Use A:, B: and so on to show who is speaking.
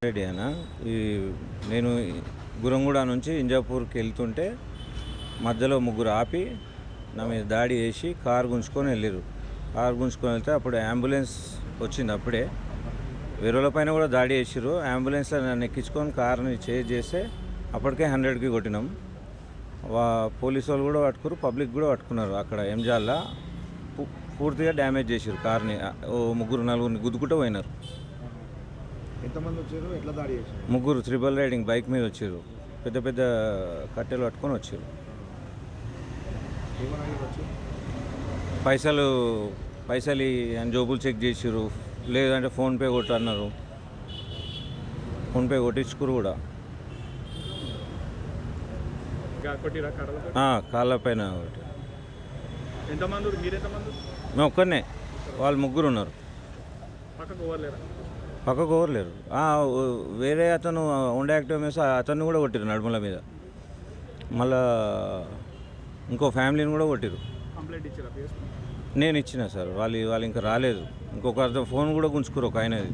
A: Ready అనా ఈ నేను గురంగూడ నుంచి ఇంజాపూర్కి వెళ్తుంటే మధ్యలో ముగ్గురు ఆపి నా మీద దాడి చేసి కారు గుంజుకొని వెళ్ళారు. కారు గుంజుకొని వెళ్తే అప్పుడు అంబులెన్స్ వచ్చింది. అప్పుడే వేరేల పైన కూడా దాడి చేసిర్రు. అంబులెన్స్లో నన్ను ఎక్కించుకొని కార్ని చేజ్ చేస్తే అప్పటికే 100కి కొట్టినాం. పోలీసు వాళ్ళు కూడా పట్టుకున్నారు, పబ్లిక్ కూడా పట్టుకున్నారు. అక్కడ ఎంజాల్లో పూర్తిగా డ్యామేజ్ చేసారు కార్ని. ముగ్గురు నలుగురిని గుద్దుకుంటూ పోయినారు.
B: ఎంతమంది వచ్చారు, ఎట్లా దాడి చేశారు?
A: ముగ్గురు త్రిబల్ రైడింగ్ బైక్ మీద వచ్చారు. పెద్ద పెద్ద కట్టెలు పట్టుకొని వచ్చారు. పైసలు అని జోబులు చెక్ చేసారు. లేదంటే ఫోన్పే కొట్టు అన్నారు. ఫోన్పే కొట్టించుకురు కూడా. కాళ్ళ పైన ఒకటి. మేము ఒక్కనే, వాళ్ళు ముగ్గురు ఉన్నారు. పక్కకు ఎవరు లేరు. వేరే అతను ఉండే యాక్టివ్ వేసి అతన్ని కూడా కొట్టిరు నడుముల మీద. మళ్ళా ఇంకో ఫ్యామిలీని కూడా కొట్టిరు. నేను ఇచ్చిన సార్, వాళ్ళు ఇంకా రాలేదు. ఇంకొక అర్థం ఫోన్ కూడా గుంజుకురు ఒక ఆయనది.